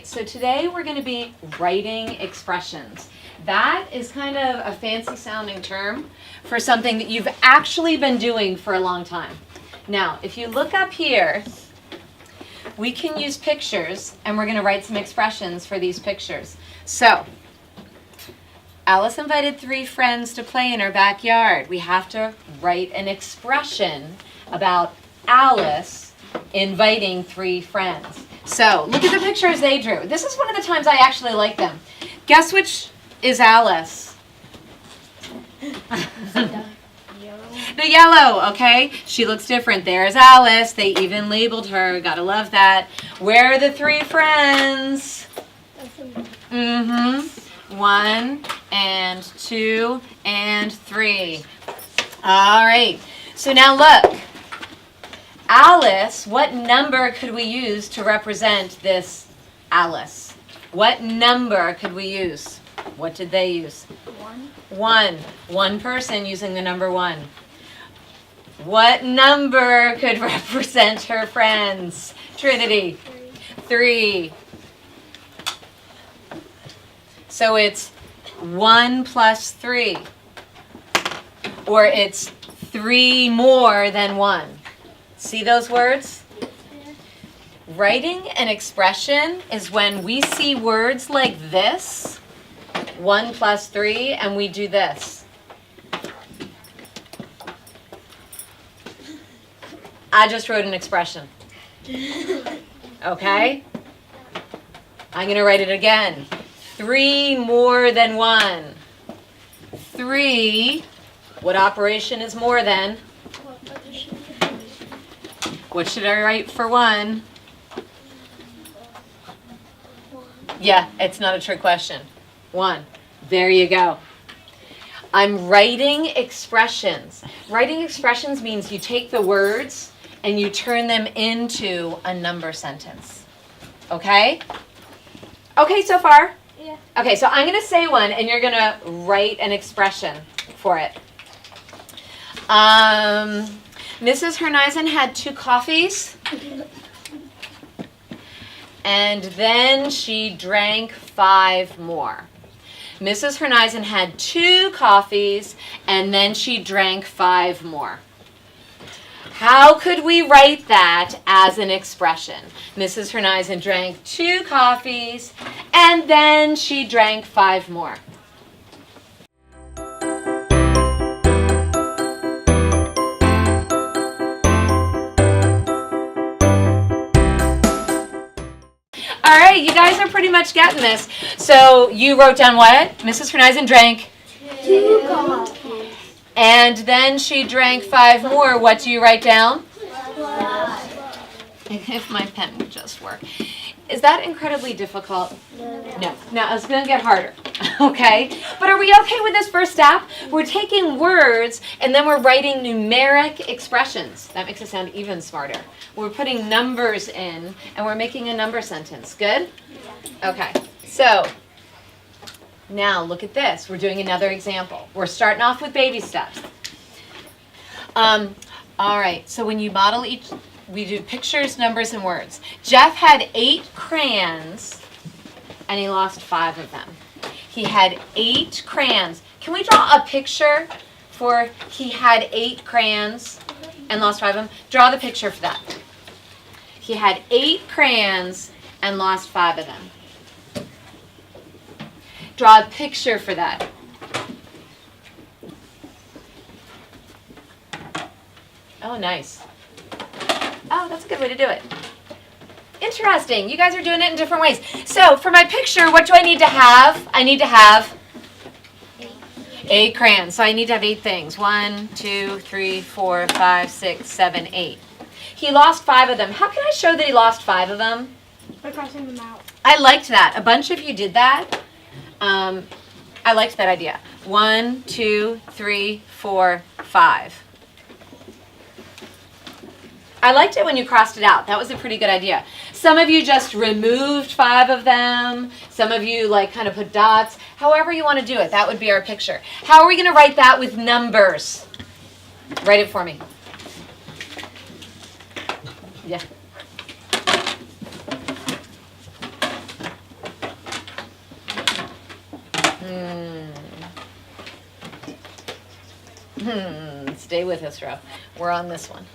right, so today we're going to be writing expressions. That is kind of a fancy sounding term for something that you've actually been doing for a long time. Now, if you look up here, we can use pictures, and we're going to write some expressions for these pictures. So, Alice invited 3 friends to play in her backyard. We have to write an expression about Alice inviting 3 friends. So, look at the pictures they drew. This is one of the times I actually like them. Guess which is Alice? The yellow, okay? She looks different. There's Alice. They even labeled her. Gotta love that. Where are the 3 friends? 1 and 2 and 3. All right. So now look. Alice, what number could we use to represent this Alice? What number could we use? What did they use? 1. One person using the number 1. What number could represent her friends? Trinity. 3. So it's 1 plus 3. Or it's 3 more than 1. See those words? Writing an expression is when we see words like this, 1 plus 3, and we do this. I just wrote an expression. Okay? I'm going to write it again. 3 more than 1. 3, what operation is more than? What should I write for 1? Yeah, it's not a trick question. 1. There you go. I'm writing expressions. Writing expressions means you take the words and you turn them into a number sentence. Okay? Okay so far? Yeah. Okay, so I'm going to say one and you're going to write an expression for it. Mrs. Herneisen had 2 coffees, and then she drank 5 more. Mrs. Herneisen had 2 coffees, and then she drank 5 more. How could we write that as an expression? Mrs. Herneisen drank 2 coffees, and then she drank 5 more. All right, you guys are pretty much getting this. So you wrote down what? Mrs. Herneisen drank 2 coffees. And then she drank 5 more. What do you write down? 5. If my pen would just work. Is that incredibly difficult? No. Now it's going to get harder. Okay? But are we okay with this first step? We're taking words and then we're writing numeric expressions. That makes it sound even smarter. We're putting numbers in and we're making a number sentence. Good? Okay. So now look at this. We're doing another example. We're starting off with baby steps. All right. So when you model each, we do pictures, numbers, and words. Jeff had 8 crayons and he lost 5 of them. He had 8 crayons. Can we draw a picture for he had 8 crayons and lost 5 of them? Draw the picture for that. He had 8 crayons and lost 5 of them. Draw a picture for that. Oh, nice. Oh, that's a good way to do it. Interesting. You guys are doing it in different ways. So for my picture, what do I need to have? I need to have 8 crayons. So I need to have 8 things. 1, 2, 3, 4, 5, 6, 7, 8. He lost 5 of them. How can I show that he lost 5 of them? By crossing them out. I liked that. A bunch of you did that. I liked that idea. 1, 2, 3, 4, 5. I liked it when you crossed it out. That was a pretty good idea. Some of you just removed 5 of them. Some of you like kind of put dots. However you want to do it, that would be our picture. How are we going to write that with numbers? Write it for me. Yeah. Stay with us, Ro. We're on this one.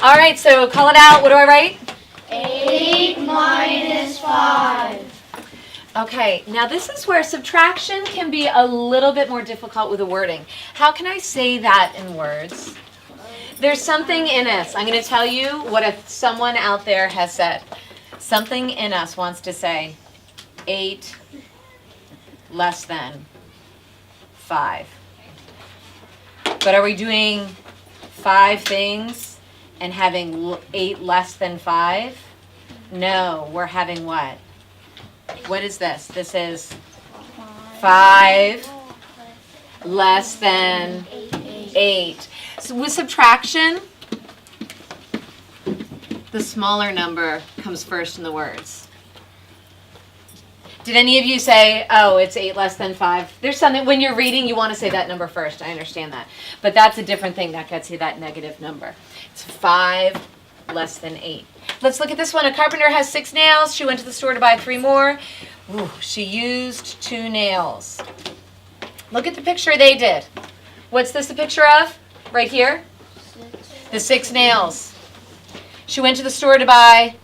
All right, so call it out. What do I write? 8 minus 5. Okay, now this is where subtraction can be a little bit more difficult with the wording. How can I say that in words? There's something in us. I'm going to tell you what if someone out there has said. Something in us wants to say 8 less than 5. But are we doing 5 things and having 8 less than 5? No, we're having what? What is this? This is 5 less than 8. So with subtraction, the smaller number comes first in the words. Did any of you say, oh, it's 8 less than 5? There's something, when you're reading, you want to say that number first. I understand that. But that's a different thing. That gets you that negative number. It's 5 less than 8. Let's look at this one. A carpenter has 6 nails. She went to the store to buy 3 more. Ooh, she used 2 nails. Look at the picture they did. What's this a picture of? Right here? The 6 nails. She went to the store to buy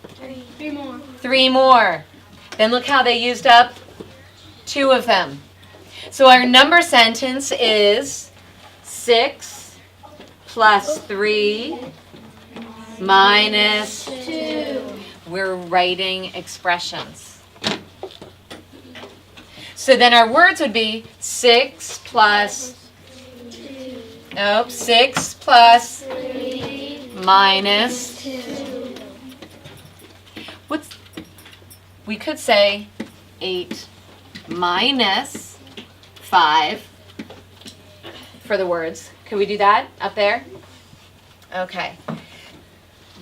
3 more. 3 more. Then look how they used up 2 of them. So our number sentence is 6 plus 3 minus 2. We're writing expressions. So then our words would be 6 plus 6 plus 3 minus. 2. We could say 8 minus 5 for the words. Could we do that up there? Okay.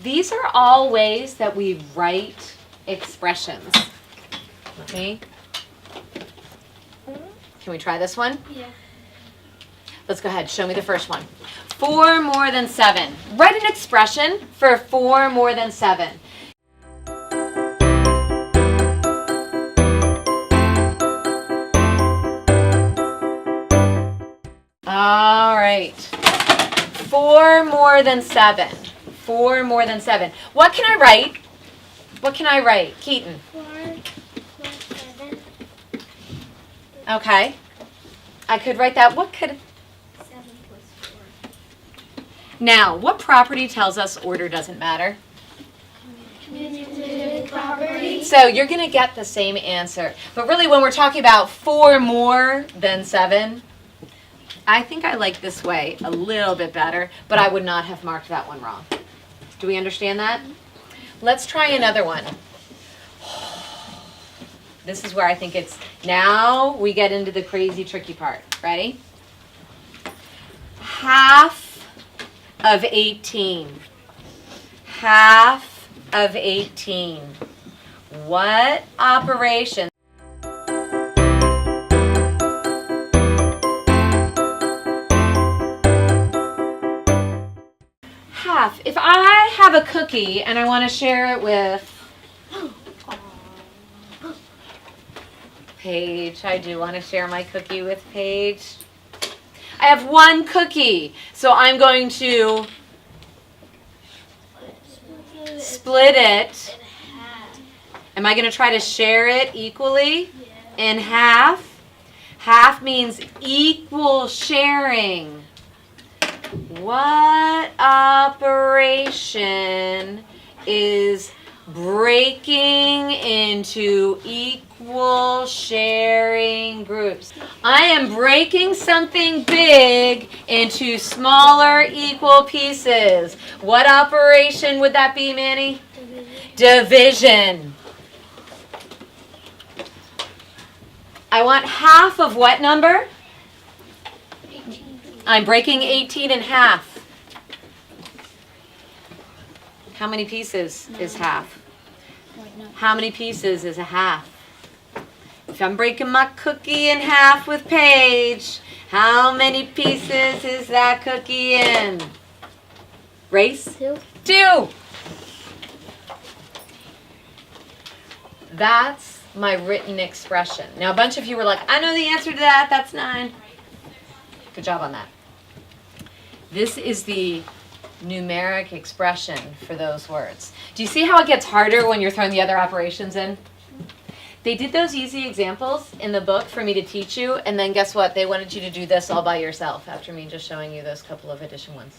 These are all ways that we write expressions. Okay. Can we try this one? Yeah. Let's go ahead. Show me the first one. 4 more than 7. Write an expression for 4 more than 7. All right. 4 more than 7. 4 more than 7. What can I write? What can I write? Keaton. 4 plus 7. Okay. I could write that. What could... 7 plus 4. Now, what property tells us order doesn't matter? Commutative property. So you're going to get the same answer. But really, when we're talking about 4 more than 7, I think I like this way a little bit better, but I would not have marked that one wrong. Do we understand that? Let's try another one. This is where I think it's, now we get into the crazy tricky part. Ready? Half of 18. Half of 18. What operation? Half. If I have a cookie and I want to share it with Paige, I do want to share my cookie with Paige. I have 1 cookie, so I'm going to split it. Am I going to try to share it equally in half? Half means equal sharing. What operation is breaking into equal sharing groups? I am breaking something big into smaller equal pieces. What operation would that be, Manny? Division. I want half of what number? I'm breaking 18 in half. How many pieces is half? How many pieces is a half? If I'm breaking my cookie in half with Paige, how many pieces is that cookie in? Race? 2. That's my written expression? Now, a bunch of you were like, I know the answer to that. That's 9. Good job on that. This is the numeric expression for those words. Do you see how it gets harder when you're throwing the other operations in? They did those easy examples in the book for me to teach you, and then guess what? They wanted you to do this all by yourself after me just showing you those couple of addition ones.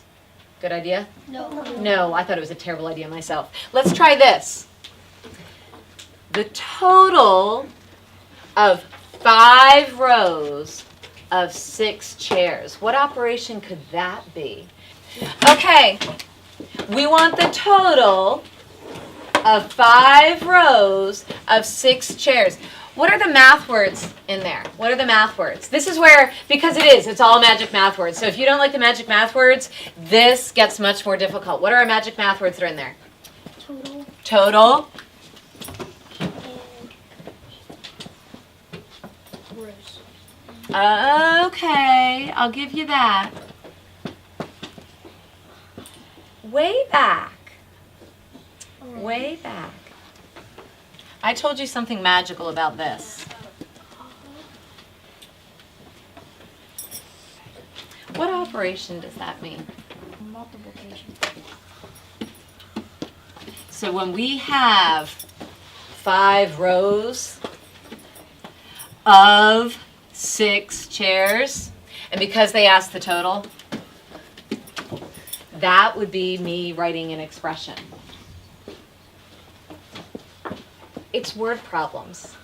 Good idea? No. No, I thought it was a terrible idea myself. Let's try this. The total of 5 rows of 6 chairs. What operation could that be? Okay, we want the total of 5 rows of 6 chairs. What are the math words in there? What are the math words? This is where, because it's all magic math words. So if you don't like the magic math words, this gets much more difficult. What are our magic math words that are in there? Total. Total. And rows. Okay, I'll give you that. Way back. Way back. I told you something magical about this. What operation does that mean? Multiplication. So when we have 5 rows of 6 chairs, and because they asked the total, that would be me writing an expression. It's word problems.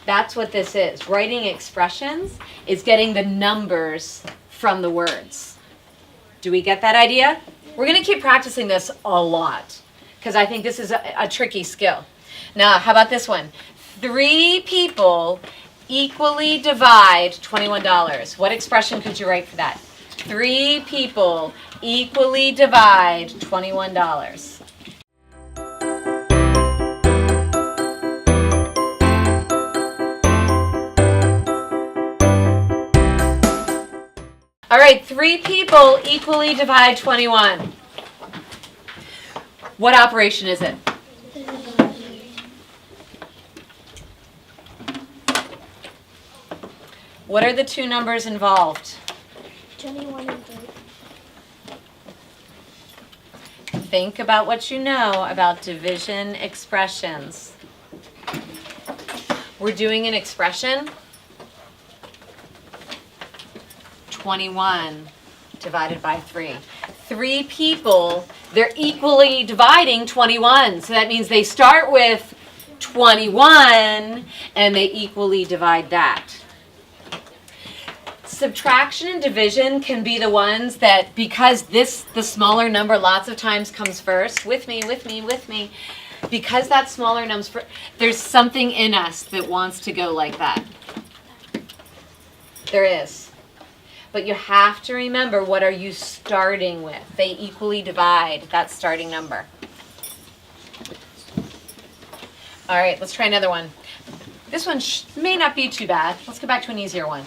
That's what this is. Writing expressions is getting the numbers from the words. Do we get that idea? We're going to keep practicing this a lot because I think this is a tricky skill. Now, how about this one? 3 people equally divide $21. What expression could you write for that? 3 people equally divide $21. All right, 3 people equally divide 21. What operation is it? What are the 2 numbers involved? 21 and 30. Think about what you know about division expressions. We're doing an expression. 21 divided by 3. 3 people, they're equally dividing 21. So that means they start with 21 and they equally divide that. Subtraction and division can be the ones that, because the smaller number lots of times comes first, with me, because that smaller number, there's something in us that wants to go like that. There is. But you have to remember, what are you starting with? They equally divide that starting number. All right, let's try another one. This one may not be too bad. Let's go back to an easier one.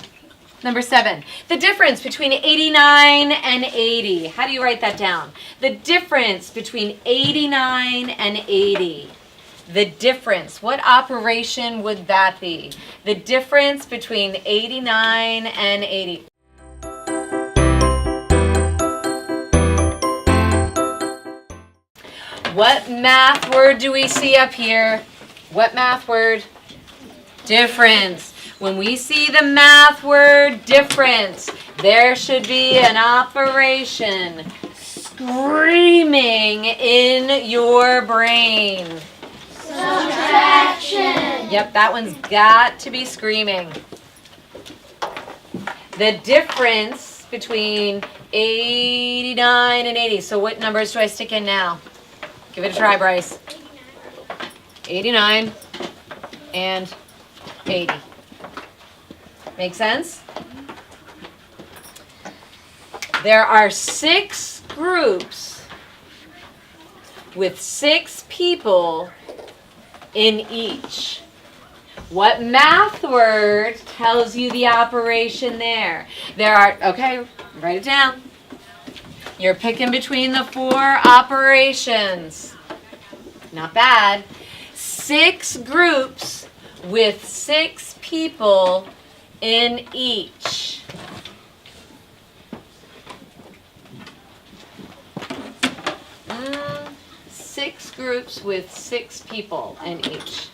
Number 7, the difference between 89 and 80. How do you write that down? The difference between 89 and 80. The difference. What operation would that be? The difference between 89 and 80. What math word do we see up here? What math word? Difference. When we see the math word difference, there should be an operation screaming in your brain. Subtraction. Yep, that one's got to be screaming. The difference between 89 and 80. So what numbers do I stick in now? Give it a try, Bryce. 89 and 80. Make sense? There are 6 groups with 6 people in each. What math word tells you the operation there? Okay, write it down. You're picking between the 4 operations. Not bad. 6 groups with 6 people in each. Six groups with 6 people in each.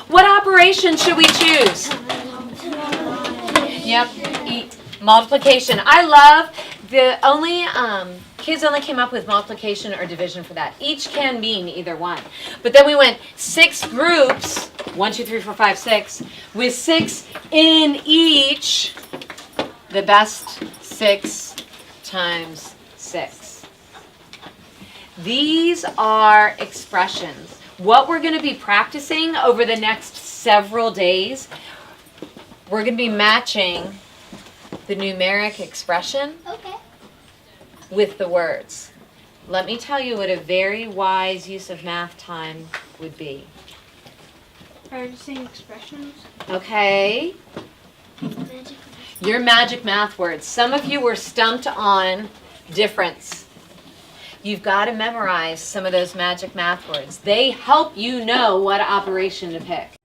What operation should we choose? Yep, multiplication. I love the only kids only came up with multiplication or division for that. Each can mean either one. But then we went 6 groups, 1, 2, 3, 4, 5, 6, with 6 in each. The best 6 times 6. These are expressions. What we're going to be practicing over the next several days, we're going to be matching the numeric expression with the words. Let me tell you what a very wise use of math time would be. Are you saying expressions? Okay. Your magic math words. Some of you were stumped on difference. You've got to memorize some of those magic math words. They help you know what operation to pick.